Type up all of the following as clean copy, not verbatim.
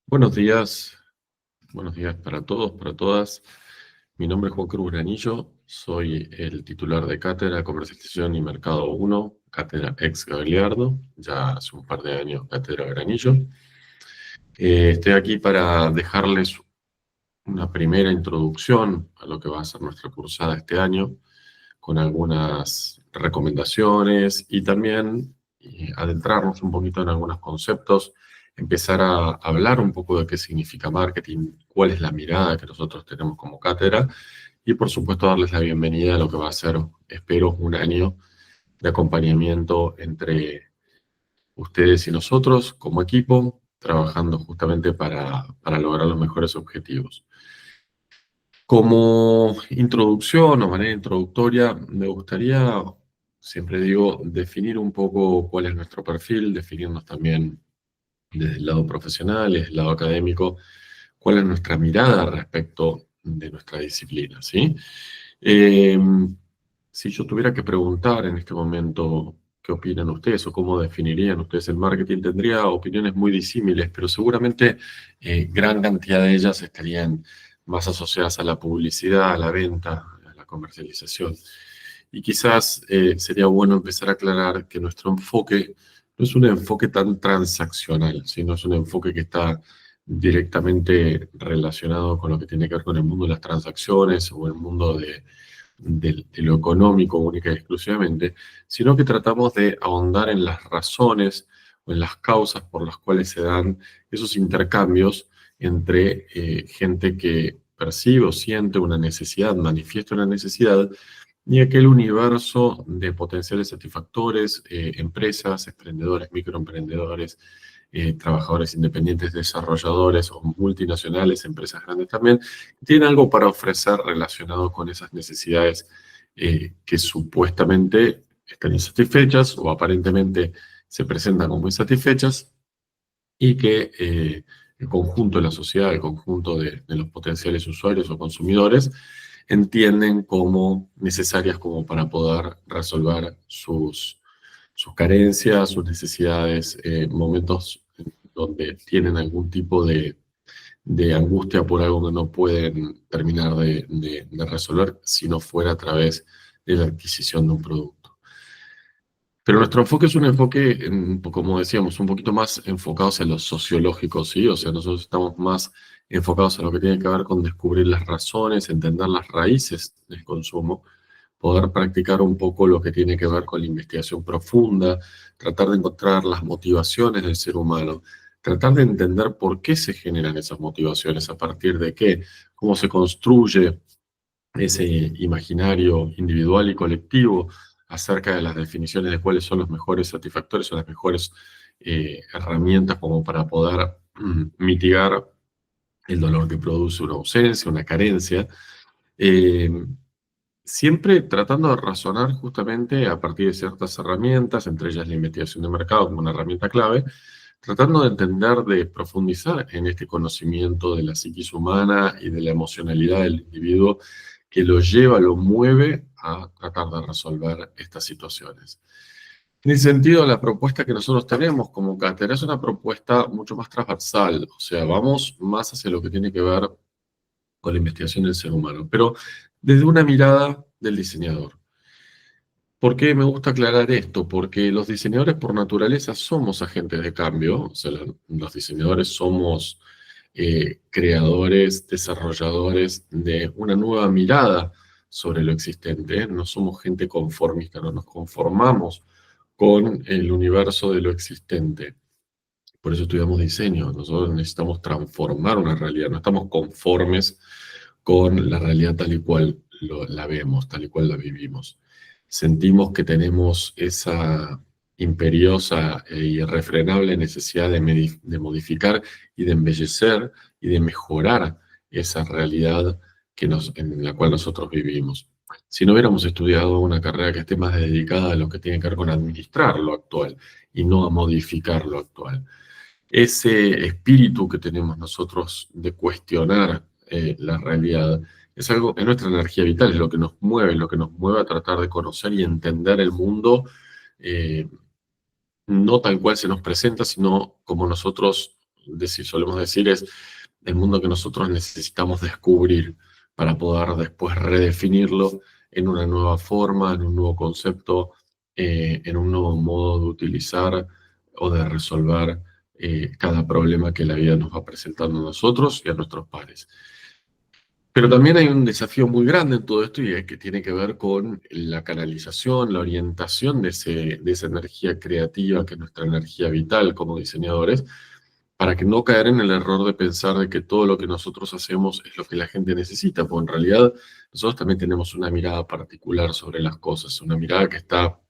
Buenos días para todos, para todas. Mi nombre es Juan Cruz Granillo, soy el titular de Cátedra Comercialización y Mercado 1, Cátedra ex Gagliardo, ya hace un par de años Cátedra Granillo. Estoy aquí para dejarles una primera introducción a lo que va a ser nuestra cursada este año, con algunas recomendaciones y también adentrarnos un poquito en algunos conceptos, empezar a hablar un poco de qué significa marketing, cuál es la mirada que nosotros tenemos como cátedra y por supuesto darles la bienvenida a lo que va a ser, espero, un año de acompañamiento entre ustedes y nosotros como equipo, trabajando justamente para lograr los mejores objetivos. Como introducción o manera introductoria, me gustaría, siempre digo, definir un poco cuál es nuestro perfil, definirnos también desde el lado profesional, desde el lado académico, cuál es nuestra mirada respecto de nuestra disciplina, ¿sí? Eh, si yo tuviera que preguntar en este momento qué opinan ustedes o cómo definirían ustedes el marketing, tendría opiniones muy disímiles, pero seguramente gran cantidad de ellas estarían más asociadas a la publicidad, a la venta, a la comercialización. Y quizás sería bueno empezar a aclarar que nuestro enfoque no es un enfoque tan transaccional, sino es un enfoque que está directamente relacionado con lo que tiene que ver con el mundo de las transacciones o el mundo de lo económico única y exclusivamente, sino que tratamos de ahondar en las razones o en las causas por las cuales se dan esos intercambios entre gente que percibe o siente una necesidad, manifiesta una necesidad, y aquel universo de potenciales satisfactores, empresas, emprendedores, microemprendedores, trabajadores independientes, desarrolladores o multinacionales, empresas grandes también, tienen algo para ofrecer relacionado con esas necesidades que supuestamente están insatisfechas o aparentemente se presentan como insatisfechas y que el conjunto de la sociedad, el conjunto de los potenciales usuarios o consumidores entienden como necesarias como para poder resolver sus carencias, sus necesidades, momentos donde tienen algún tipo de angustia por algo que no pueden terminar de resolver si no fuera a través de la adquisición de un producto. Pero nuestro enfoque es un enfoque, como decíamos, un poquito más enfocados en lo sociológico, ¿sí? O sea, nosotros estamos más enfocados en lo que tiene que ver con descubrir las razones, entender las raíces del consumo, poder practicar un poco lo que tiene que ver con la investigación profunda, tratar de encontrar las motivaciones del ser humano, tratar de entender por qué se generan esas motivaciones, a partir de qué, cómo se construye ese imaginario individual y colectivo acerca de las definiciones de cuáles son los mejores satisfactores o las mejores herramientas como para poder mitigar el dolor que produce una ausencia, una carencia, eh, siempre tratando de razonar justamente a partir de ciertas herramientas, entre ellas la investigación de mercado como una herramienta clave, tratando de entender, de profundizar en este conocimiento de la psiquis humana y de la emocionalidad del individuo que lo lleva, lo mueve a tratar de resolver estas situaciones. En ese sentido, la propuesta que nosotros tenemos como cátedra es una propuesta mucho más transversal, o sea, vamos más hacia lo que tiene que ver con la investigación del ser humano, pero desde una mirada del diseñador. ¿Por qué me gusta aclarar esto? Porque los diseñadores por naturaleza somos agentes de cambio, o sea, los diseñadores somos creadores, desarrolladores de una nueva mirada sobre lo existente. No somos gente conformista, no nos conformamos con el universo de lo existente. Por eso estudiamos diseño. Nosotros necesitamos transformar una realidad, no estamos conformes con la realidad tal y cual la vemos, tal y cual la vivimos. Sentimos que tenemos esa imperiosa e irrefrenable necesidad de modificar y de embellecer y de mejorar esa realidad en la cual nosotros vivimos. Si no hubiéramos estudiado una carrera que esté más dedicada a lo que tiene que ver con administrar lo actual y no a modificar lo actual. Ese espíritu que tenemos nosotros de cuestionar la realidad es algo, es nuestra energía vital, es lo que nos mueve a tratar de conocer y entender el mundo, eh, no tal cual se nos presenta, sino como nosotros solemos decir es el mundo que nosotros necesitamos descubrir para poder después redefinirlo en una nueva forma, en un nuevo concepto, en un nuevo modo de utilizar o de resolver cada problema que la vida nos va presentando a nosotros y a nuestros pares. Pero también hay un desafío muy grande en todo esto y es que tiene que ver con la canalización, la orientación de esa energía creativa, que es nuestra energía vital como diseñadores, para que no caer en el error de pensar de que todo lo que nosotros hacemos es lo que la gente necesita, porque en realidad nosotros también tenemos una mirada particular sobre las cosas, una mirada que está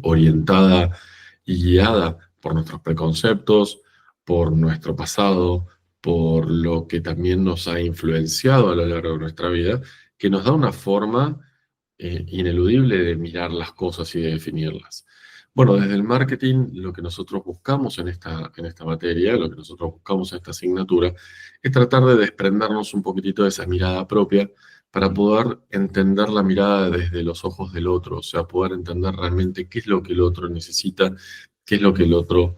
orientada y guiada por nuestros preconceptos, por nuestro pasado, por lo que también nos ha influenciado a lo largo de nuestra vida, que nos da una forma ineludible de mirar las cosas y de definirlas. Bueno, desde el marketing, lo que nosotros buscamos en esta materia, lo que nosotros buscamos en esta asignatura, es tratar de desprendernos un poquitito de esa mirada propia para poder entender la mirada desde los ojos del otro, o sea, poder entender realmente qué es lo que el otro necesita, qué es lo que el otro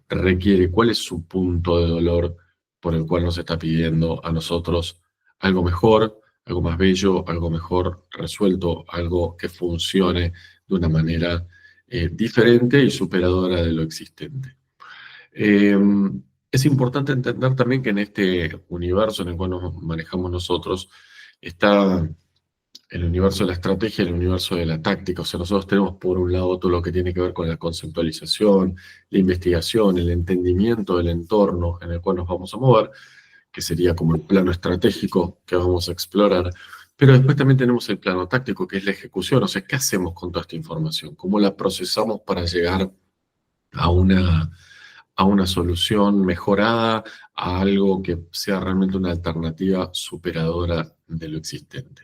requiere, cuál es su punto de dolor por el cual nos está pidiendo a nosotros algo mejor, algo más bello, algo mejor resuelto, algo que funcione de una manera diferente y superadora de lo existente. Eh, es importante entender también que en este universo en el cual nos manejamos nosotros está el universo de la estrategia y el universo de la táctica. O sea, nosotros tenemos por un lado todo lo que tiene que ver con la conceptualización, la investigación, el entendimiento del entorno en el cual nos vamos a mover, que sería como el plano estratégico que vamos a explorar. Pero después también tenemos el plano táctico, que es la ejecución. O sea, ¿qué hacemos con toda esta información? ¿Cómo la procesamos para llegar a a una solución mejorada, a algo que sea realmente una alternativa superadora de lo existente?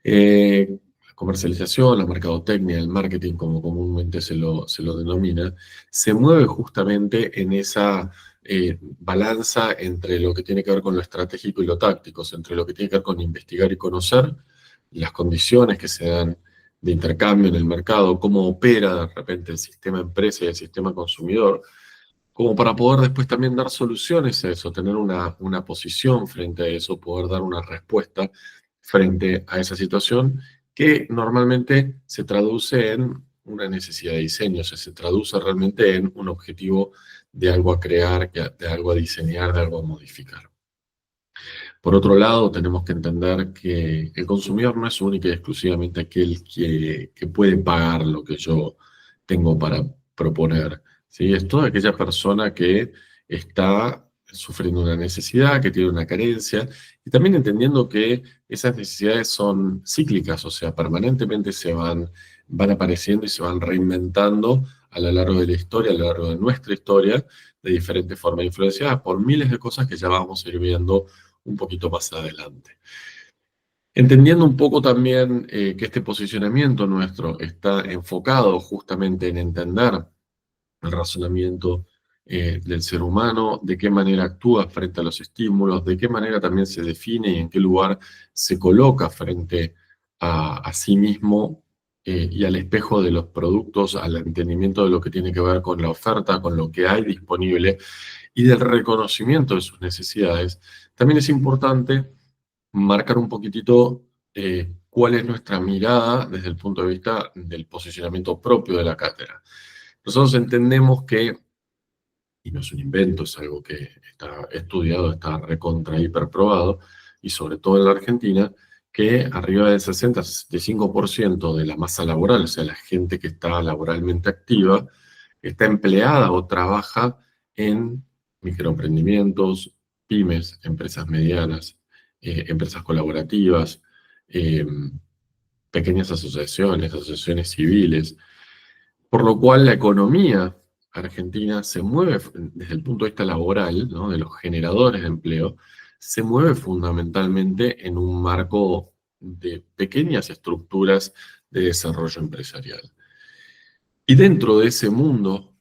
La comercialización, la mercadotecnia, el marketing, como comúnmente se lo denomina, se mueve justamente en esa balanza entre lo que tiene que ver con lo estratégico y lo táctico, entre lo que tiene que ver con investigar y conocer las condiciones que se dan de intercambio en el mercado, cómo opera de repente el sistema empresa y el sistema consumidor, como para poder después también dar soluciones a eso, tener una posición frente a eso, poder dar una respuesta frente a esa situación que normalmente se traduce en una necesidad de diseño, o sea, se traduce realmente en un objetivo de algo a crear, de algo a diseñar, de algo a modificar. Por otro lado, tenemos que entender que el consumidor no es única y exclusivamente aquel que puede pagar lo que yo tengo para proponer, ¿sí? Es toda aquella persona que está sufriendo una necesidad, que tiene una carencia, y también entendiendo que esas necesidades son cíclicas, o sea, permanentemente van apareciendo y se van reinventando a lo largo de la historia, a lo largo de nuestra historia, de diferentes formas, influenciadas por miles de cosas que ya vamos a ir viendo un poquito más adelante. Entendiendo un poco también que este posicionamiento nuestro está enfocado justamente en entender el razonamiento del ser humano, de qué manera actúa frente a los estímulos, de qué manera también se define y en qué lugar se coloca frente a sí mismo y al espejo de los productos, al entendimiento de lo que tiene que ver con la oferta, con lo que hay disponible y del reconocimiento de sus necesidades. También es importante marcar un poquitito cuál es nuestra mirada desde el punto de vista del posicionamiento propio de la cátedra. Nosotros entendemos que, y no es un invento, es algo que está estudiado, está recontra hiperprobado, y sobre todo en la Argentina, que arriba del 60-65% de la masa laboral, o sea, la gente que está laboralmente activa, está empleada o trabaja en microemprendimientos, pymes, empresas medianas, empresas colaborativas, eh, pequeñas asociaciones, asociaciones civiles, por lo cual la economía argentina se mueve desde el punto de vista laboral, ¿no? De los generadores de empleo, se mueve fundamentalmente en un marco de pequeñas estructuras de desarrollo empresarial. Y dentro de ese mundo,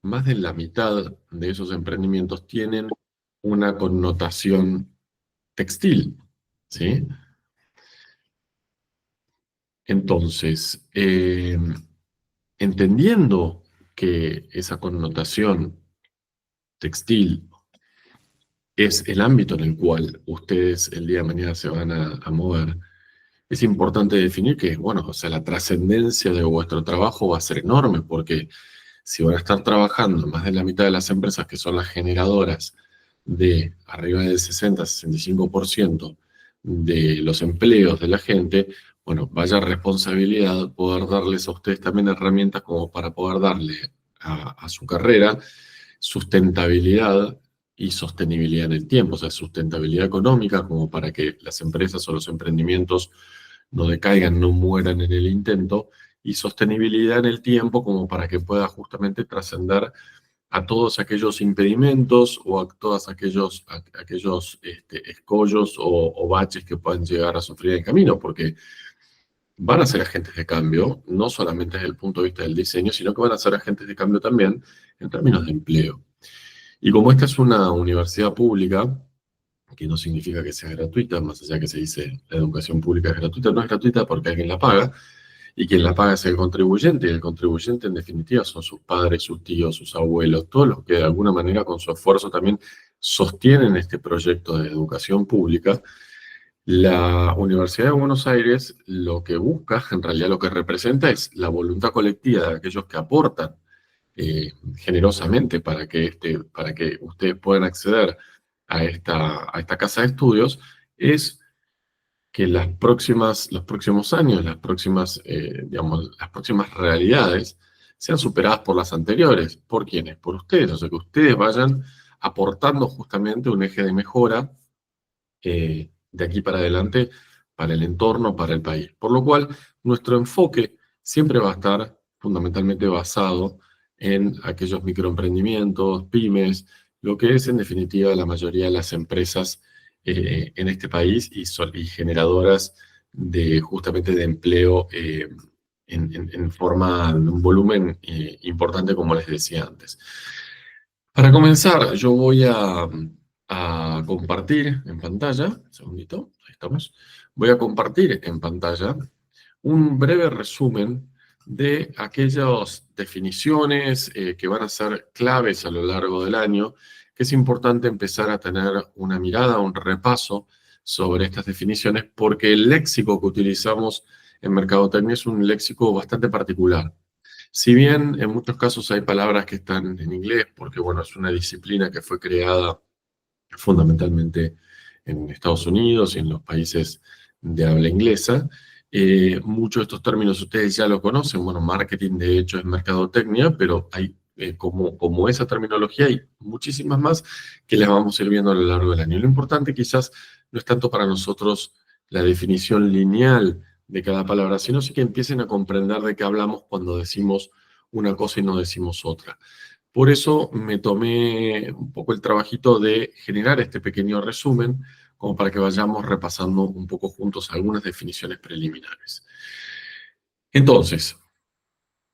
más de la mitad de esos emprendimientos tienen una connotación textil, ¿sí? Entonces, entendiendo que esa connotación textil, es el ámbito en el cual ustedes el día de mañana se van a mover, es importante definir que, bueno, o sea, la trascendencia de vuestro trabajo va a ser enorme, porque si van a estar trabajando en más de la mitad de las empresas que son las generadoras de arriba del 60-65% de los empleos de la gente, bueno, vaya responsabilidad poder darles a ustedes también herramientas como para poder darle a su carrera sustentabilidad y sostenibilidad en el tiempo, o sea, sustentabilidad económica como para que las empresas o los emprendimientos no decaigan, no mueran en el intento, y sostenibilidad en el tiempo como para que pueda justamente trascender a todos aquellos impedimentos o a todos aquellos escollos o baches que puedan llegar a sufrir en el camino, porque van a ser agentes de cambio, no solamente desde el punto de vista del diseño, sino que van a ser agentes de cambio también en términos de empleo. Y como esta es una universidad pública, que no significa que sea gratuita, más allá que se dice la educación pública es gratuita, no es gratuita porque alguien la paga, y quien la paga es el contribuyente, y el contribuyente en definitiva son sus padres, sus tíos, sus abuelos, todos los que de alguna manera con su esfuerzo también sostienen este proyecto de educación pública. La Universidad de Buenos Aires lo que busca, en realidad lo que representa es la voluntad colectiva de aquellos que aportan generosamente para que ustedes puedan acceder a esta casa de estudios, es que los próximos años, digamos, las próximas realidades sean superadas por las anteriores. ¿Por quiénes? Por ustedes. O sea, que ustedes vayan aportando justamente un eje de mejora de aquí para adelante para el entorno, para el país. Por lo cual, nuestro enfoque siempre va a estar fundamentalmente basado en aquellos microemprendimientos, pymes, lo que es en definitiva la mayoría de las empresas en este país y generadoras de justamente de empleo en forma de un volumen importante, como les decía antes. Para comenzar, yo voy a compartir en pantalla, un segundito, ahí estamos. Voy a compartir en pantalla un breve resumen de aquellas definiciones que van a ser claves a lo largo del año, que es importante empezar a tener una mirada, un repaso sobre estas definiciones, porque el léxico que utilizamos en mercadotecnia es un léxico bastante particular. Si bien en muchos casos hay palabras que están en inglés, porque bueno, es una disciplina que fue creada fundamentalmente en Estados Unidos y en los países de habla inglesa, muchos de estos términos ustedes ya lo conocen. Bueno, marketing de hecho es mercadotecnia, pero hay como esa terminología hay muchísimas más que las vamos a ir viendo a lo largo del año. Lo importante quizás no es tanto para nosotros la definición lineal de cada palabra, sino sí que empiecen a comprender de qué hablamos cuando decimos una cosa y no decimos otra. Por eso me tomé un poco el trabajito de generar este pequeño resumen, como para que vayamos repasando un poco juntos algunas definiciones preliminares. Entonces,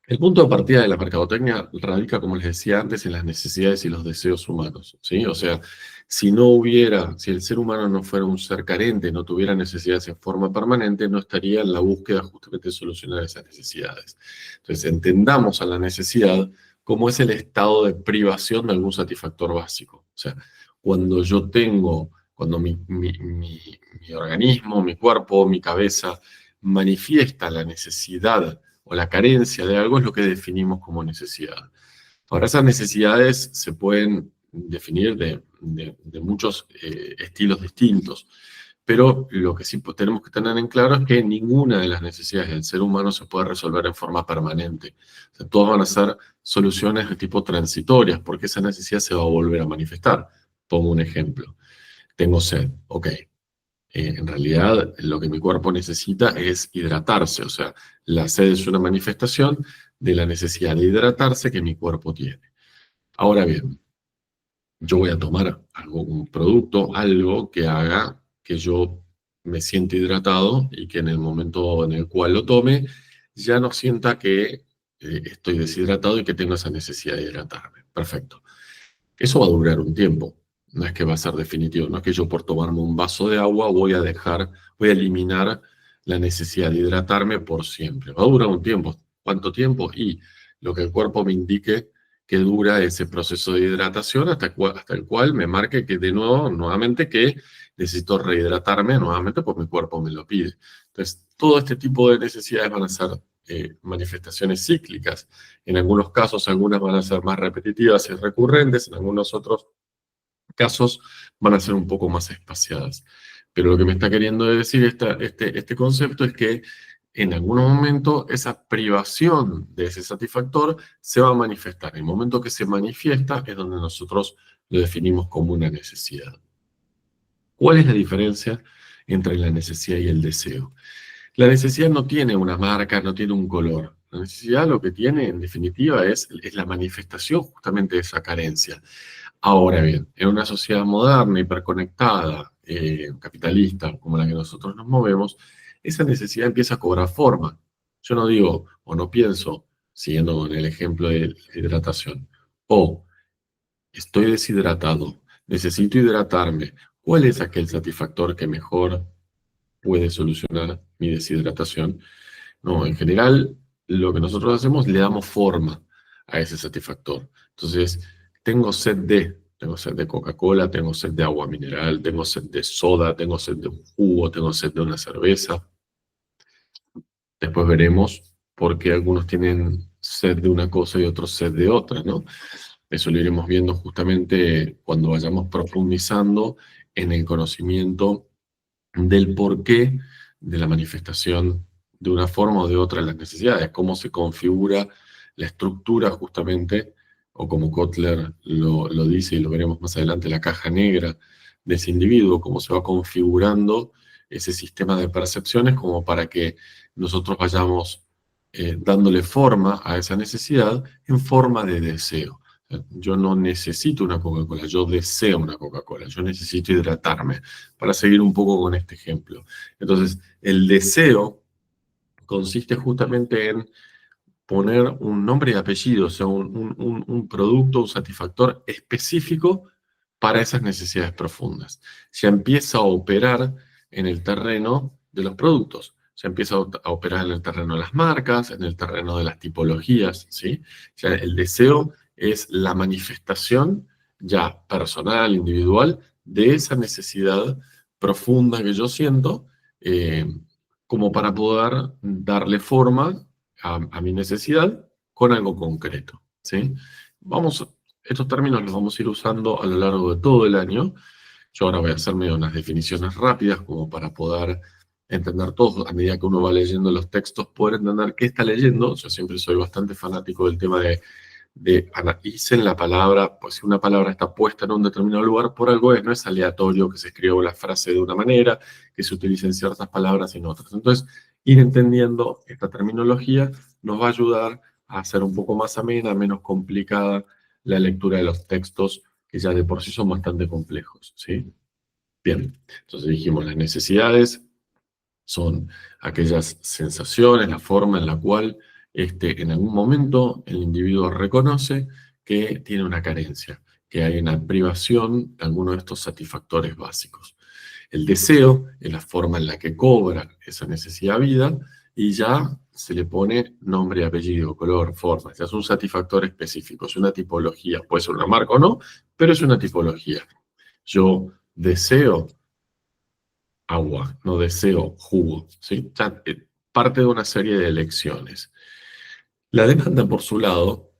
el punto de partida de la mercadotecnia radica, como les decía antes, en las necesidades y los deseos humanos, ¿sí? O sea, si el ser humano no fuera un ser carente, no tuviera necesidades en forma permanente, no estaría en la búsqueda justamente de solucionar esas necesidades. Entonces, entendamos a la necesidad como es el estado de privación de algún satisfactor básico. O sea, cuando mi organismo, mi cuerpo, mi cabeza manifiesta la necesidad o la carencia de algo, es lo que definimos como necesidad. Ahora, esas necesidades se pueden definir de muchos estilos distintos, pero lo que sí tenemos que tener en claro es que ninguna de las necesidades del ser humano se puede resolver en forma permanente. O sea, todas van a ser soluciones de tipo transitorias, porque esa necesidad se va a volver a manifestar. Tomo un ejemplo. Tengo sed, ok. En realidad, lo que mi cuerpo necesita es hidratarse, o sea, la sed es una manifestación de la necesidad de hidratarse que mi cuerpo tiene. Ahora bien, yo voy a tomar un producto, algo que haga que yo me sienta hidratado y que en el momento en el cual lo tome, ya no sienta que estoy deshidratado y que tengo esa necesidad de hidratarme. Perfecto. Eso va a durar un tiempo, no es que va a ser definitivo, no es que yo por tomarme un vaso de agua voy a eliminar la necesidad de hidratarme por siempre. Va a durar un tiempo. ¿Cuánto tiempo? Y lo que el cuerpo me indique que dura ese proceso de hidratación hasta el cual me marque que nuevamente que necesito rehidratarme nuevamente porque mi cuerpo me lo pide. Entonces, todo este tipo de necesidades van a ser manifestaciones cíclicas. En algunos casos, algunas van a ser más repetitivas y recurrentes, en algunos otros casos van a ser un poco más espaciadas. Pero lo que me está queriendo decir este concepto es que en algún momento esa privación de ese satisfactor se va a manifestar. En el momento que se manifiesta es donde nosotros lo definimos como una necesidad. ¿Cuál es la diferencia entre la necesidad y el deseo? La necesidad no tiene una marca, no tiene un color. La necesidad lo que tiene, en definitiva, es la manifestación justamente de esa carencia. Ahora bien, en una sociedad moderna, hiperconectada, capitalista, como la que nosotros nos movemos, esa necesidad empieza a cobrar forma. Yo no digo, o no pienso, siguiendo con el ejemplo de la hidratación, o estoy deshidratado, necesito hidratarme. ¿Cuál es aquel satisfactor que mejor puede solucionar mi deshidratación? No, en general, lo que nosotros hacemos, le damos forma a ese satisfactor. Entonces, tengo sed de Coca-Cola, tengo sed de agua mineral, tengo sed de soda, tengo sed de un jugo, tengo sed de una cerveza. Después veremos por qué algunos tienen sed de una cosa y otros sed de otra, ¿no? Eso lo iremos viendo justamente cuando vayamos profundizando en el conocimiento del porqué de la manifestación de una forma o de otra de las necesidades, cómo se configura la estructura justamente, o como Kotler lo dice y lo veremos más adelante, la caja negra de ese individuo, cómo se va configurando ese sistema de percepciones como para que nosotros vayamos dándole forma a esa necesidad en forma de deseo. Yo no necesito una Coca-Cola, yo deseo una Coca-Cola, yo necesito hidratarme, para seguir un poco con este ejemplo. Entonces, el deseo consiste justamente en poner un nombre y apellido, o sea, un producto, un satisfactor específico para esas necesidades profundas. Se empieza a operar en el terreno de los productos, se empieza a operar en el terreno de las marcas, en el terreno de las tipologías, ¿sí? O sea, el deseo es la manifestación ya personal, individual, de esa necesidad profunda que yo siento, eh, como para poder darle forma a mi necesidad con algo concreto, ¿sí? Estos términos los vamos a ir usando a lo largo de todo el año. Yo ahora voy a hacerme unas definiciones rápidas como para poder entender todo, a medida que uno va leyendo los textos, poder entender qué está leyendo. Yo siempre soy bastante fanático del tema de analicen la palabra, pues si una palabra está puesta en un determinado lugar, por algo es, no es aleatorio que se escriba la frase de una manera, que se utilicen ciertas palabras y en otras. Entonces, ir entendiendo esta terminología nos va a ayudar a hacer un poco más amena, menos complicada la lectura de los textos que ya de por sí son bastante complejos, ¿sí? Bien, entonces dijimos las necesidades son aquellas sensaciones, la forma en la cual en algún momento el individuo reconoce que tiene una carencia, que hay una privación de alguno de estos satisfactores básicos. El deseo es la forma en la que cobra esa necesidad vida y ya se le pone nombre, apellido, color, forma. Ya es un satisfactor específico, es una tipología. Puede ser una marca o no, pero es una tipología. Yo deseo agua, no deseo jugo, ¿sí? Ya, parte de una serie de elecciones. La demanda, por su lado,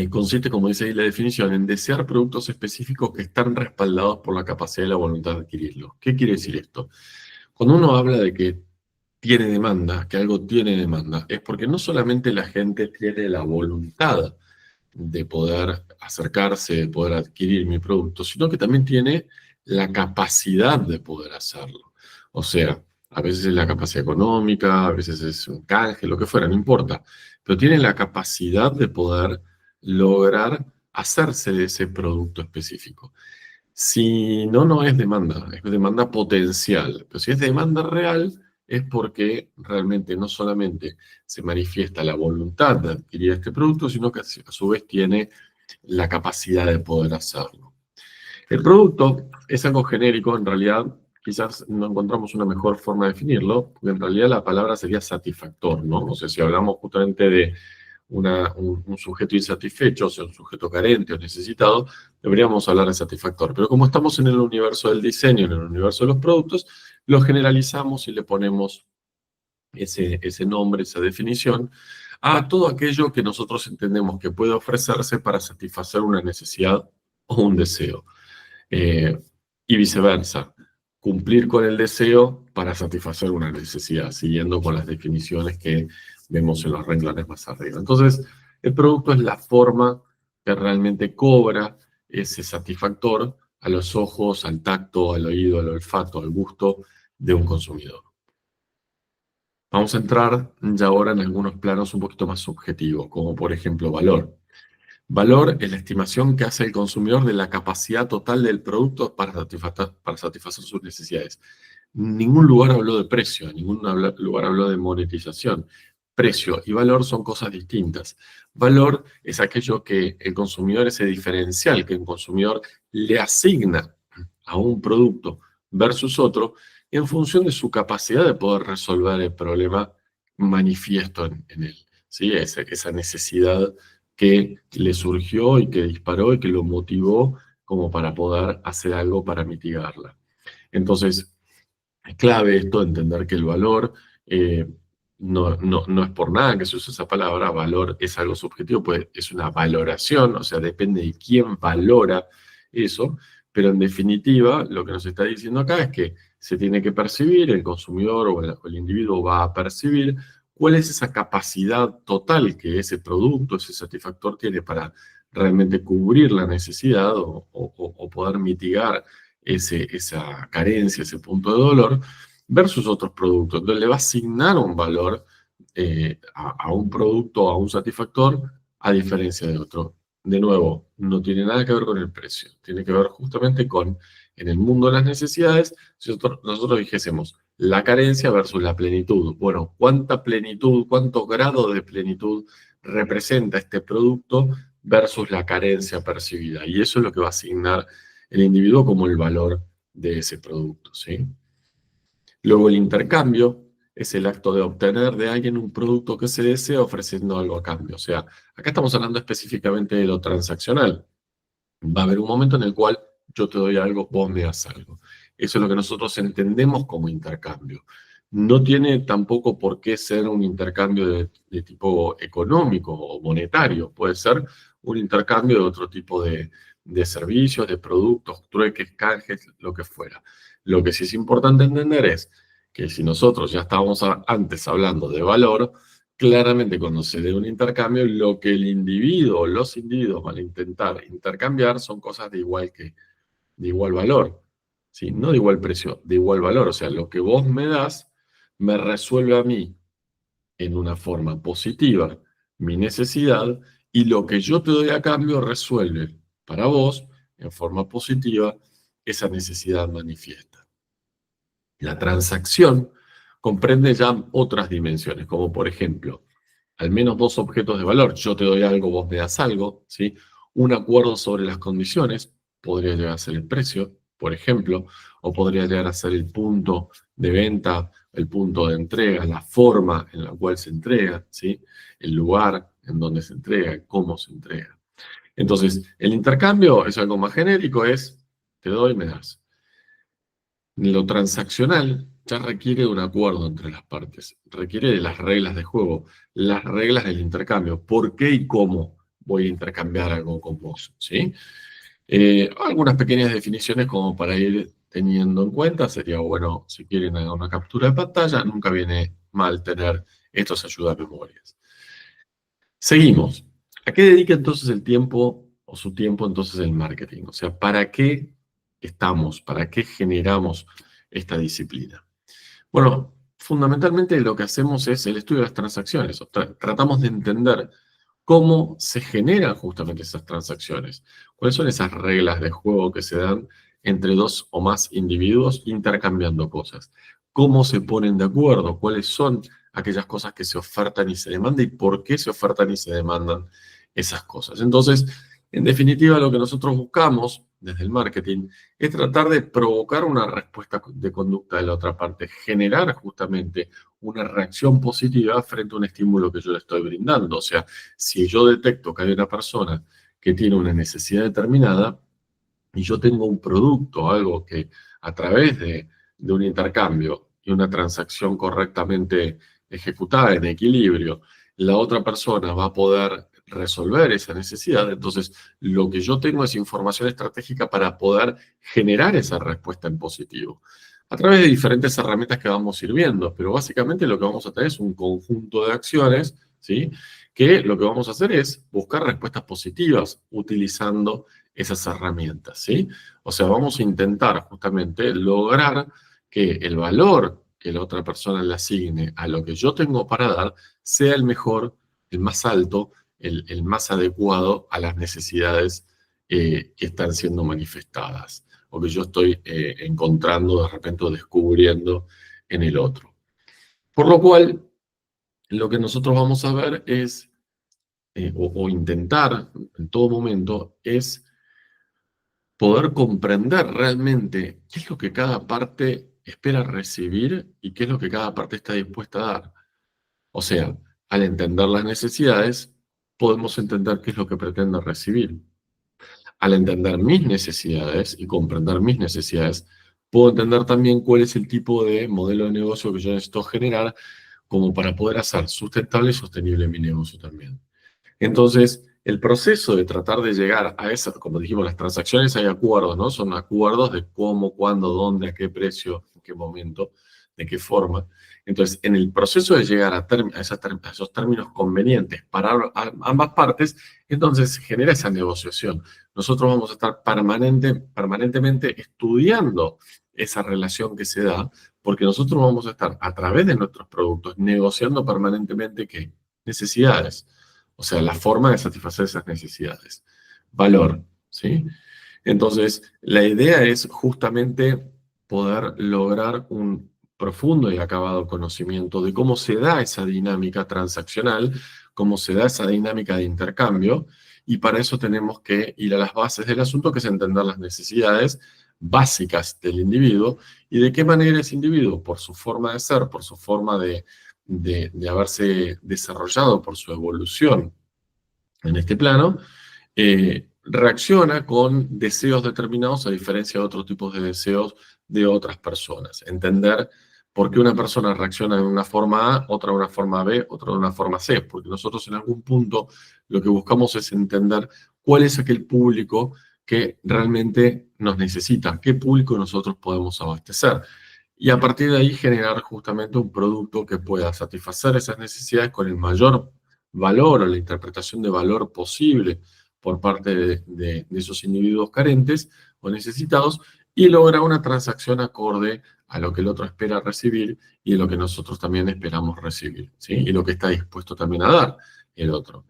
consiste, como dice ahí la definición, en desear productos específicos que están respaldados por la capacidad y la voluntad de adquirirlos. ¿Qué quiere decir esto? Cuando uno habla de que tiene demanda, que algo tiene demanda, es porque no solamente la gente tiene la voluntad de poder acercarse, de poder adquirir mi producto, sino que también tiene la capacidad de poder hacerlo. O sea, a veces es la capacidad económica, a veces es un canje, lo que fuera, no importa, pero tiene la capacidad de poder lograr hacerse de ese producto específico. Si no, no es demanda, es demanda potencial. Pero si es demanda real, es porque realmente no solamente se manifiesta la voluntad de adquirir este producto, sino que a su vez tiene la capacidad de poder hacerlo. El producto es algo genérico, en realidad quizás no encontramos una mejor forma de definirlo, porque en realidad la palabra sería satisfactor, ¿no? O sea, si hablamos justamente de un sujeto insatisfecho, o sea, un sujeto carente o necesitado, deberíamos hablar de satisfactor. Pero como estamos en el universo del diseño, en el universo de los productos, lo generalizamos y le ponemos ese nombre, esa definición, a todo aquello que nosotros entendemos que puede ofrecerse para satisfacer una necesidad o un deseo. Eh, y viceversa, cumplir con el deseo para satisfacer una necesidad, siguiendo con las definiciones que vemos en los renglones más arriba. Entonces, el producto es la forma que realmente cobra ese satisfactor a los ojos, al tacto, al oído, al olfato, al gusto de un consumidor. Vamos a entrar ya ahora en algunos planos un poquito más subjetivos, como por ejemplo valor. Valor es la estimación que hace el consumidor de la capacidad total del producto para satisfacer sus necesidades. Ningún lugar habló de precio, lugar habló de monetización. Precio y valor son cosas distintas. Valor es aquello que el consumidor, ese diferencial que un consumidor le asigna a un producto versus otro en función de su capacidad de poder resolver el problema manifiesto en él. ¿Sí? Esa necesidad que le surgió y que disparó y que lo motivó como para poder hacer algo para mitigarla. Entonces, es clave esto, entender que el valor no es por nada que se use esa palabra, valor es algo subjetivo, pues es una valoración, o sea, depende de quién valora eso, pero en definitiva lo que nos está diciendo acá es que se tiene que percibir, el consumidor o el individuo va a percibir cuál es esa capacidad total que ese producto, ese satisfactor tiene para realmente cubrir la necesidad o poder mitigar esa carencia, ese punto de dolor, versus otros productos. Entonces le va a asignar un valor a un producto, a un satisfactor, a diferencia de otro. De nuevo, no tiene nada que ver con el precio, tiene que ver justamente con, en el mundo de las necesidades, si nosotros dijésemos la carencia versus la plenitud. Bueno, ¿cuánta plenitud, cuánto grado de plenitud representa este producto versus la carencia percibida? Y eso es lo que va a asignar el individuo como el valor de ese producto, ¿sí? Luego el intercambio es el acto de obtener de alguien un producto que se desea ofreciendo algo a cambio. O sea, acá estamos hablando específicamente de lo transaccional. Va a haber un momento en el cual yo te doy algo, vos me das algo. Eso es lo que nosotros entendemos como intercambio. No tiene tampoco por qué ser un intercambio de tipo económico o monetario. Puede ser un intercambio de otro tipo de servicios, de productos, trueques, canjes, lo que fuera. Lo que sí es importante entender es que si nosotros ya estábamos antes hablando de valor, claramente cuando se dé un intercambio, lo que el individuo o los individuos van a intentar intercambiar son cosas de igual valor, ¿sí? No de igual precio, de igual valor. O sea, lo que vos me das me resuelve a mí en una forma positiva mi necesidad y lo que yo te doy a cambio resuelve para vos en forma positiva esa necesidad manifiesta. La transacción comprende ya otras dimensiones, como por ejemplo, al menos dos objetos de valor. Yo te doy algo, vos me das algo, ¿sí? Un acuerdo sobre las condiciones, podría llegar a ser el precio, por ejemplo, o podría llegar a ser el punto de venta, el punto de entrega, la forma en la cual se entrega, ¿sí? El lugar en donde se entrega, cómo se entrega. Entonces, el intercambio es algo más genérico, es te doy, me das. Lo transaccional ya requiere de un acuerdo entre las partes, requiere de las reglas de juego, las reglas del intercambio, por qué y cómo voy a intercambiar algo con vos, ¿sí? Algunas pequeñas definiciones como para ir teniendo en cuenta, sería bueno, si quieren hacer una captura de pantalla, nunca viene mal tener estos ayuda a memorias. Seguimos. ¿A qué dedica entonces el tiempo o su tiempo entonces el marketing? O sea, ¿para qué estamos? ¿Para qué generamos esta disciplina? Bueno, fundamentalmente lo que hacemos es el estudio de las transacciones. Tratamos de entender cómo se generan justamente esas transacciones. ¿Cuáles son esas reglas de juego que se dan entre dos o más individuos intercambiando cosas? ¿Cómo se ponen de acuerdo? ¿Cuáles son aquellas cosas que se ofertan y se demandan y por qué se ofertan y se demandan esas cosas? Entonces, en definitiva, lo que nosotros buscamos desde el marketing es tratar de provocar una respuesta de conducta de la otra parte, generar justamente una reacción positiva frente a un estímulo que yo le estoy brindando. O sea, si yo detecto que hay una persona que tiene una necesidad determinada y yo tengo un producto, algo que a través de un intercambio y una transacción correctamente ejecutada en equilibrio, la otra persona va a poder resolver esa necesidad. Entonces, lo que yo tengo es información estratégica para poder generar esa respuesta en positivo a través de diferentes herramientas que vamos a ir viendo, pero básicamente lo que vamos a tener es un conjunto de acciones, ¿sí? Que lo que vamos a hacer es buscar respuestas positivas utilizando esas herramientas, ¿sí? O sea, vamos a intentar justamente lograr que el valor que la otra persona le asigne a lo que yo tengo para dar sea el mejor, el más alto, el más adecuado a las necesidades que están siendo manifestadas o que yo estoy encontrando de repente o descubriendo en el otro. Por lo cual, lo que nosotros vamos a ver es, o intentar en todo momento, es poder comprender realmente qué es lo que cada parte espera recibir y qué es lo que cada parte está dispuesta a dar. O sea, al entender las necesidades, podemos entender qué es lo que pretende recibir. Al entender mis necesidades y comprender mis necesidades, puedo entender también cuál es el tipo de modelo de negocio que yo necesito generar como para poder hacer sustentable y sostenible mi negocio también. Entonces, el proceso de tratar de llegar a esa, como dijimos, las transacciones hay acuerdos, ¿no? Son acuerdos de cómo, cuándo, dónde, a qué precio, en qué momento, de qué forma. Entonces, en el proceso de llegar a esos términos convenientes para ambas partes, entonces se genera esa negociación. Nosotros vamos a estar permanentemente estudiando esa relación que se da, porque nosotros vamos a estar a través de nuestros productos negociando permanentemente qué necesidades. O sea, la forma de satisfacer esas necesidades. Valor, ¿sí? Entonces, la idea es justamente poder lograr un profundo y acabado conocimiento de cómo se da esa dinámica transaccional, cómo se da esa dinámica de intercambio, y para eso tenemos que ir a las bases del asunto, que es entender las necesidades básicas del individuo y de qué manera ese individuo, por su forma de ser, por su forma de haberse desarrollado, por su evolución en este plano, reacciona con deseos determinados a diferencia de otros tipos de deseos de otras personas. Entender por qué una persona reacciona de una forma A, otra de una forma B, otra de una forma C, porque nosotros en algún punto lo que buscamos es entender cuál es aquel público que realmente nos necesita, qué público nosotros podemos abastecer. Y a partir de ahí generar justamente un producto que pueda satisfacer esas necesidades con el mayor valor o la interpretación de valor posible por parte de esos individuos carentes o necesitados y logra una transacción acorde a lo que el otro espera recibir y lo que nosotros también esperamos recibir, ¿sí? Y lo que está dispuesto también a dar el otro.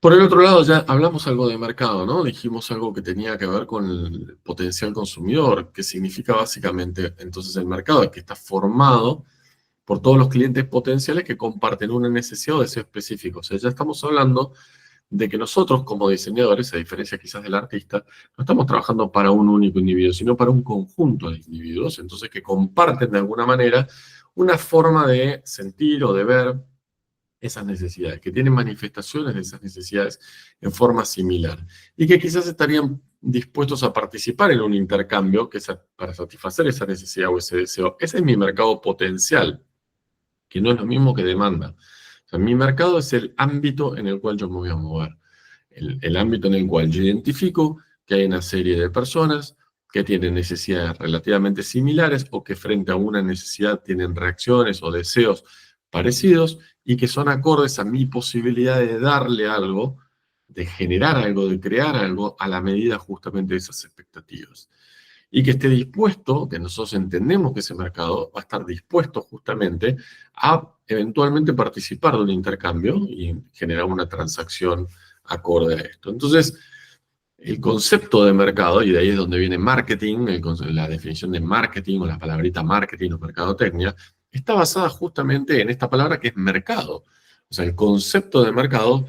Por el otro lado, ya hablamos algo de mercado, ¿no? Dijimos algo que tenía que ver con el potencial consumidor, que significa básicamente entonces el mercado que está formado por todos los clientes potenciales que comparten una necesidad o deseo específico. O sea, ya estamos hablando de que nosotros como diseñadores, a diferencia quizás del artista, no estamos trabajando para un único individuo, sino para un conjunto de individuos, entonces que comparten de alguna manera una forma de sentir o de ver esas necesidades, que tienen manifestaciones de esas necesidades en forma similar y que quizás estarían dispuestos a participar en un intercambio que es para satisfacer esa necesidad o ese deseo. Ese es mi mercado potencial, que no es lo mismo que demanda. O sea, mi mercado es el ámbito en el cual yo me voy a mover, el ámbito en el cual yo identifico que hay una serie de personas que tienen necesidades relativamente similares o que frente a una necesidad tienen reacciones o deseos parecidos y que son acordes a mi posibilidad de darle algo, de generar algo, de crear algo a la medida justamente de esas expectativas y que esté dispuesto, que nosotros entendemos que ese mercado va a estar dispuesto justamente a eventualmente participar de un intercambio y generar una transacción acorde a esto. Entonces, el concepto de mercado, y de ahí es donde viene marketing, la definición de marketing o la palabrita marketing o mercadotecnia, está basada justamente en esta palabra que es mercado. O sea, el concepto de mercado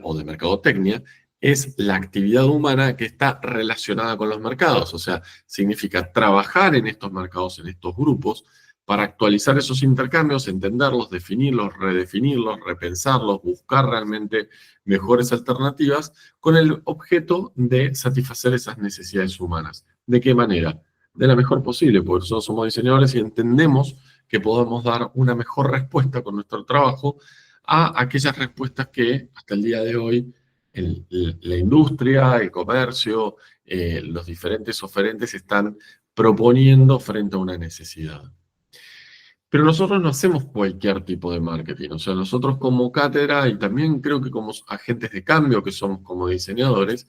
o de mercadotecnia es la actividad humana que está relacionada con los mercados. O sea, significa trabajar en estos mercados, en estos grupos, para actualizar esos intercambios, entenderlos, definirlos, redefinirlos, repensarlos, buscar realmente mejores alternativas con el objeto de satisfacer esas necesidades humanas. ¿De qué manera? De la mejor posible, porque nosotros somos diseñadores y entendemos que podemos dar una mejor respuesta con nuestro trabajo a aquellas respuestas que hasta el día de hoy la industria, el comercio, los diferentes oferentes están proponiendo frente a una necesidad. Pero nosotros no hacemos cualquier tipo de marketing, o sea, nosotros como cátedra y también creo que como agentes de cambio que somos como diseñadores,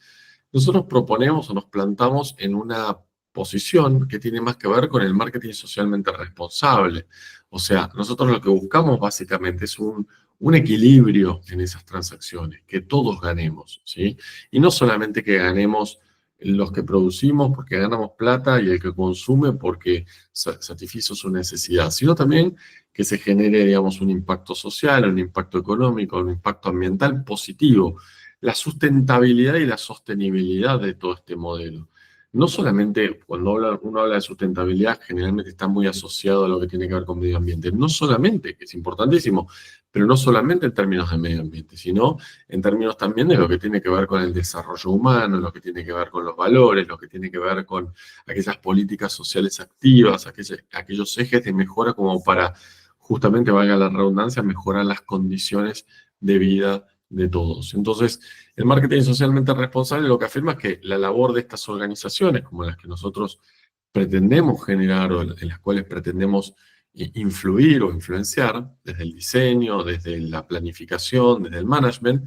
nosotros proponemos o nos plantamos en una posición que tiene más que ver con el marketing socialmente responsable. O sea, nosotros lo que buscamos básicamente es un equilibrio en esas transacciones, que todos ganemos, ¿sí? Y no solamente que ganemos los que producimos porque ganamos plata y el que consume porque satisfizo su necesidad, sino también que se genere, digamos, un impacto social, un impacto económico, un impacto ambiental positivo, la sustentabilidad y la sostenibilidad de todo este modelo. No solamente cuando uno habla de sustentabilidad, generalmente está muy asociado a lo que tiene que ver con medio ambiente. No solamente, que es importantísimo, pero no solamente en términos de medio ambiente, sino en términos también de lo que tiene que ver con el desarrollo humano, lo que tiene que ver con los valores, lo que tiene que ver con aquellas políticas sociales activas, aquellos ejes de mejora como para, justamente, valga la redundancia, mejorar las condiciones de vida de todos. Entonces, el marketing socialmente responsable lo que afirma es que la labor de estas organizaciones, como las que nosotros pretendemos generar o en las cuales pretendemos influir o influenciar, desde el diseño, desde la planificación, desde el management,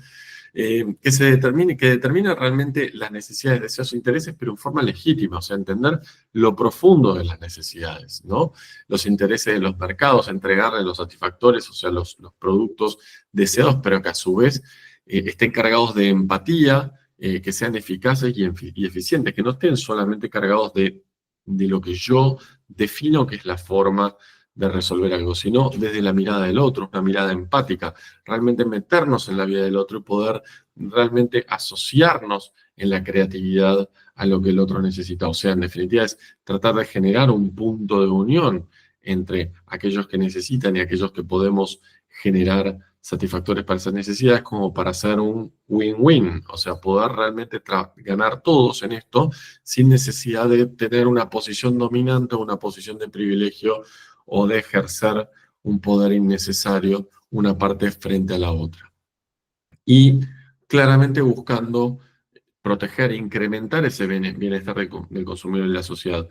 que determina realmente las necesidades, deseos e intereses, pero en forma legítima, o sea, entender lo profundo de las necesidades, ¿no? Los intereses de los mercados, entregarle los satisfactores, o sea, los productos deseados, pero que a su vez estén cargados de empatía, que sean eficaces y eficientes, que no estén solamente cargados de lo que yo defino que es la forma de resolver algo, sino desde la mirada del otro, una mirada empática, realmente meternos en la vida del otro y poder realmente asociarnos en la creatividad a lo que el otro necesita. O sea, en definitiva es tratar de generar un punto de unión entre aquellos que necesitan y aquellos que podemos generar satisfactores para esas necesidades, como para hacer un win-win, o sea, poder realmente ganar todos en esto sin necesidad de tener una posición dominante o una posición de privilegio o de ejercer un poder innecesario una parte frente a la otra. Y claramente buscando proteger e incrementar ese bienestar del consumidor y la sociedad.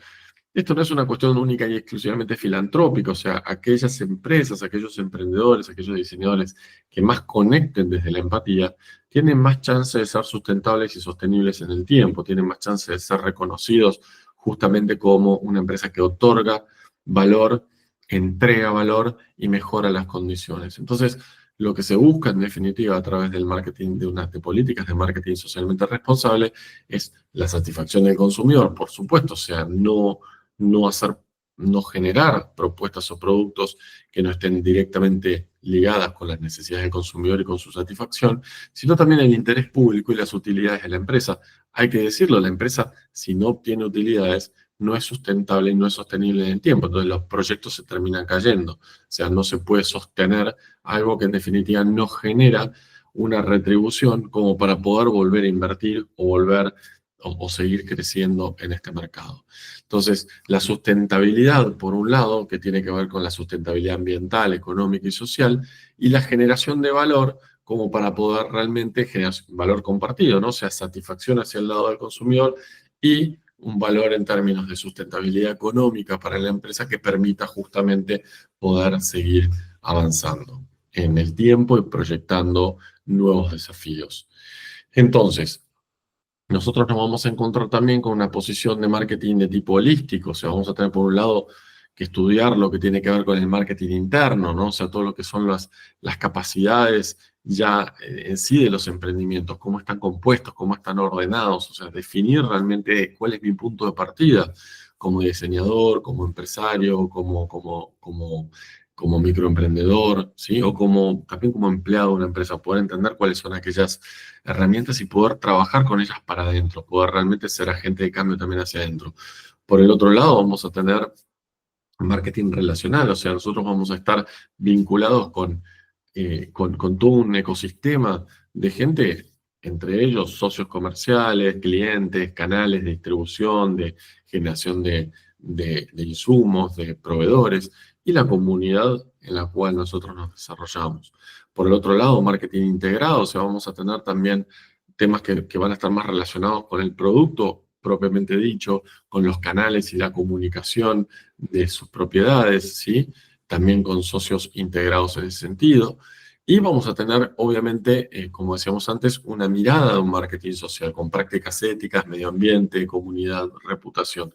Esto no es una cuestión única y exclusivamente filantrópica, o sea, aquellas empresas, aquellos emprendedores, aquellos diseñadores que más conecten desde la empatía, tienen más chance de ser sustentables y sostenibles en el tiempo, tienen más chance de ser reconocidos justamente como una empresa que otorga valor, entrega valor y mejora las condiciones. Entonces, lo que se busca en definitiva a través del marketing, de políticas de marketing socialmente responsable, es la satisfacción del consumidor, por supuesto, o sea, no generar propuestas o productos que no estén directamente ligadas con las necesidades del consumidor y con su satisfacción, sino también el interés público y las utilidades de la empresa. Hay que decirlo, la empresa, si no obtiene utilidades, no es sustentable y no es sostenible en el tiempo. Entonces los proyectos se terminan cayendo. O sea, no se puede sostener algo que en definitiva no genera una retribución como para poder volver a invertir o volver o seguir creciendo en este mercado. Entonces, la sustentabilidad, por un lado, que tiene que ver con la sustentabilidad ambiental, económica y social, y la generación de valor como para poder realmente generar valor compartido, ¿no? O sea, satisfacción hacia el lado del consumidor y un valor en términos de sustentabilidad económica para la empresa que permita justamente poder seguir avanzando en el tiempo y proyectando nuevos desafíos. Entonces, nosotros nos vamos a encontrar también con una posición de marketing de tipo holístico, o sea, vamos a tener por un lado que estudiar lo que tiene que ver con el marketing interno, ¿no? O sea, todo lo que son las capacidades ya en sí de los emprendimientos, cómo están compuestos, cómo están ordenados, o sea, definir realmente cuál es mi punto de partida como diseñador, como empresario, como microemprendedor, ¿sí? O también como empleado de una empresa, poder entender cuáles son aquellas herramientas y poder trabajar con ellas para adentro, poder realmente ser agente de cambio también hacia adentro. Por el otro lado, vamos a tener marketing relacional, o sea, nosotros vamos a estar vinculados con todo un ecosistema de gente, entre ellos socios comerciales, clientes, canales de distribución, de generación de insumos, de proveedores y la comunidad en la cual nosotros nos desarrollamos. Por el otro lado, marketing integrado, o sea, vamos a tener también temas que van a estar más relacionados con el producto propiamente dicho, con los canales y la comunicación de sus propiedades, ¿sí? También con socios integrados en ese sentido. Y vamos a tener, obviamente, como decíamos antes, una mirada de un marketing social con prácticas éticas, medio ambiente, comunidad, reputación.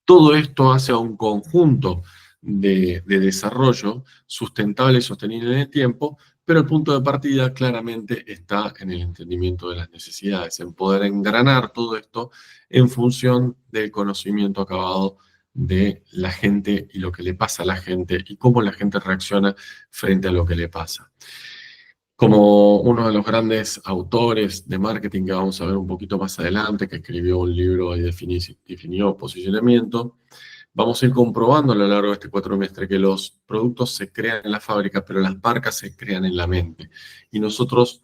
Todo esto hace a un conjunto de desarrollo sustentable y sostenible en el tiempo, pero el punto de partida claramente está en el entendimiento de las necesidades, en poder engranar todo esto en función del conocimiento acabado de la gente y lo que le pasa a la gente y cómo la gente reacciona frente a lo que le pasa. Como uno de los grandes autores de marketing que vamos a ver un poquito más adelante, que escribió un libro y definió posicionamiento, vamos a ir comprobando a lo largo de este cuatrimestre que los productos se crean en la fábrica, pero las marcas se crean en la mente. Y nosotros,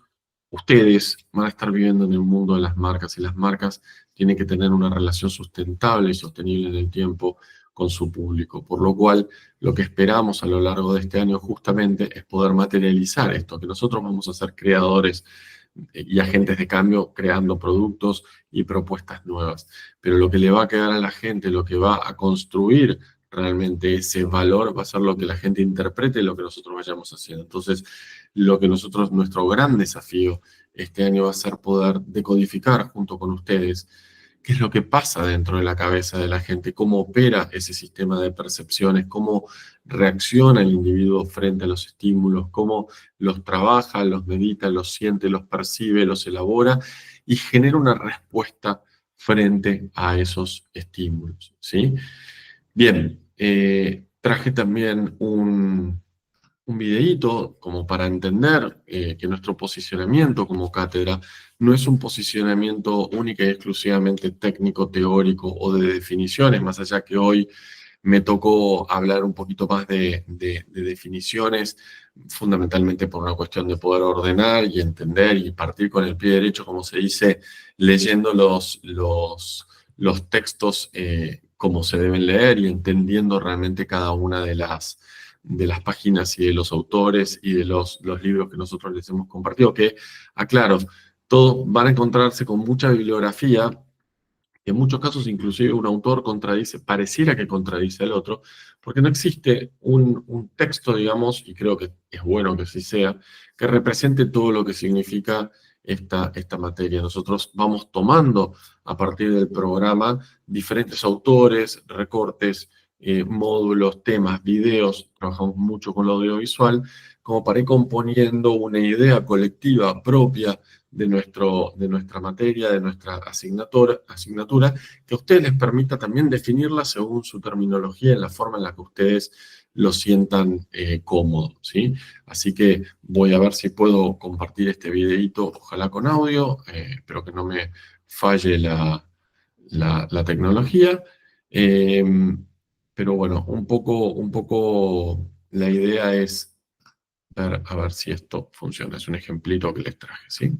ustedes, van a estar viviendo en el mundo de las marcas y las marcas tienen que tener una relación sustentable y sostenible en el tiempo con su público. Por lo cual, lo que esperamos a lo largo de este año justamente es poder materializar esto, que nosotros vamos a ser creadores y agentes de cambio creando productos y propuestas nuevas. Pero lo que le va a quedar a la gente, lo que va a construir realmente ese valor, va a ser lo que la gente interprete lo que nosotros vayamos haciendo. Entonces, lo que nosotros, nuestro gran desafío este año va a ser poder decodificar junto con ustedes qué es lo que pasa dentro de la cabeza de la gente, cómo opera ese sistema de percepciones, cómo reacciona el individuo frente a los estímulos, cómo los trabaja, los medita, los siente, los percibe, los elabora y genera una respuesta frente a esos estímulos, ¿sí? Bien, traje también un videíto como para entender que nuestro posicionamiento como cátedra no es un posicionamiento única y exclusivamente técnico, teórico o de definiciones, más allá que hoy me tocó hablar un poquito más de definiciones, fundamentalmente por una cuestión de poder ordenar y entender y partir con el pie derecho, como se dice, leyendo los textos como se deben leer y entendiendo realmente cada una de las páginas y de los autores y de los libros que nosotros les hemos compartido, que, aclaro, todos van a encontrarse con mucha bibliografía, en muchos casos inclusive un autor contradice, pareciera que contradice al otro, porque no existe un texto, digamos, y creo que es bueno que así sea, que represente todo lo que significa esta materia. Nosotros vamos tomando a partir del programa diferentes autores, recortes, módulos, temas, videos, trabajamos mucho con lo audiovisual, como para ir componiendo una idea colectiva propia de nuestra materia, de nuestra asignatura, que a ustedes les permita también definirla según su terminología, en la forma en la que ustedes lo sientan cómodo, ¿sí? Así que voy a ver si puedo compartir este videito, ojalá con audio, espero que no me falle la tecnología. Eh, pero bueno, un poco la idea es ver a ver si esto funciona. Es un ejemplito que les traje, ¿sí?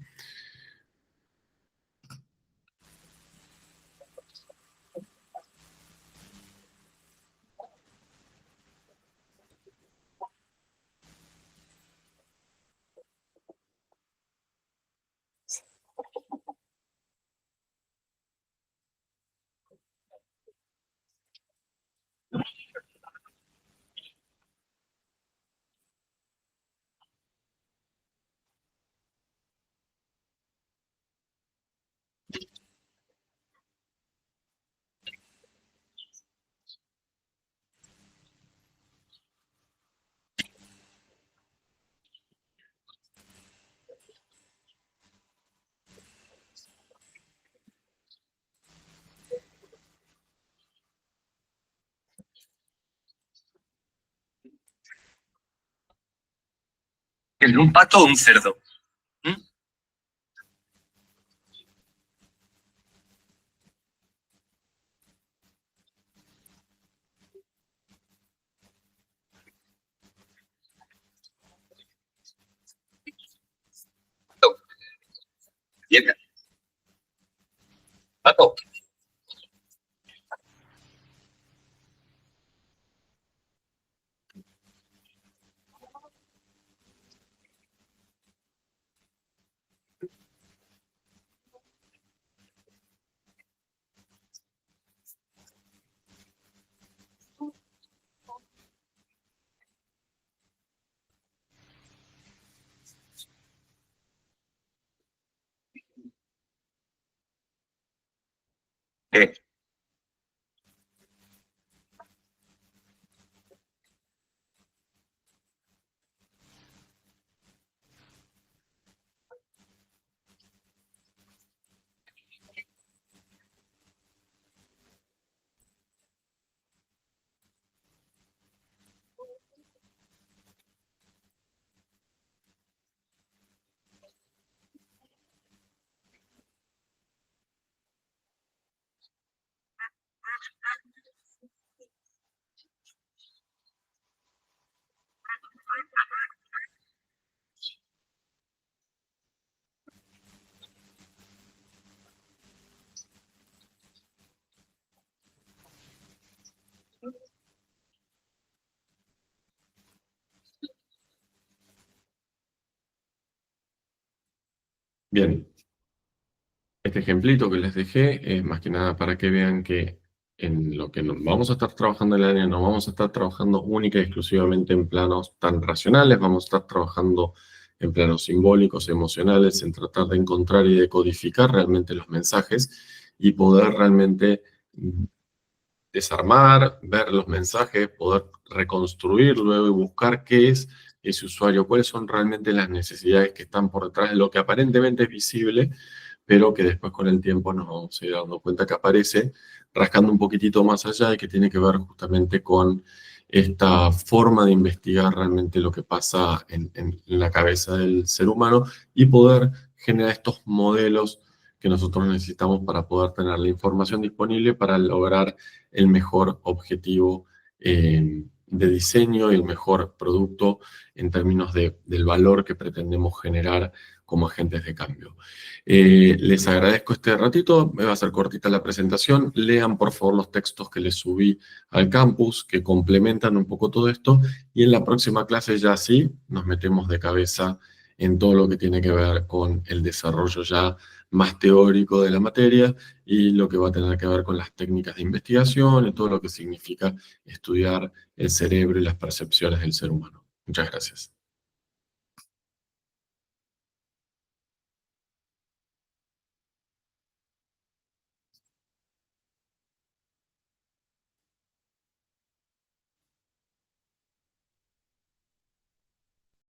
¿En un pato o un cerdo? ¿Mm? E. Bien, este ejemplito que les dejé es más que nada para que vean que en lo que vamos a estar trabajando en el área no vamos a estar trabajando única y exclusivamente en planos tan racionales, vamos a estar trabajando en planos simbólicos, emocionales, en tratar de encontrar y decodificar realmente los mensajes y poder realmente desarmar, ver los mensajes, poder reconstruir luego y buscar qué es ese usuario, cuáles son realmente las necesidades que están por detrás de lo que aparentemente es visible, pero que después con el tiempo nos vamos a ir dando cuenta que aparece rascando un poquitito más allá y que tiene que ver justamente con esta forma de investigar realmente lo que pasa en la cabeza del ser humano y poder generar estos modelos que nosotros necesitamos para poder tener la información disponible para lograr el mejor objetivo de diseño y el mejor producto en términos del valor que pretendemos generar como agentes de cambio. Les agradezco este ratito, me va a ser cortita la presentación. Lean por favor los textos que les subí al campus, que complementan un poco todo esto, y en la próxima clase ya sí nos metemos de cabeza en todo lo que tiene que ver con el desarrollo ya más teórico de la materia y lo que va a tener que ver con las técnicas de investigación y todo lo que significa estudiar el cerebro y las percepciones del ser humano. Muchas gracias.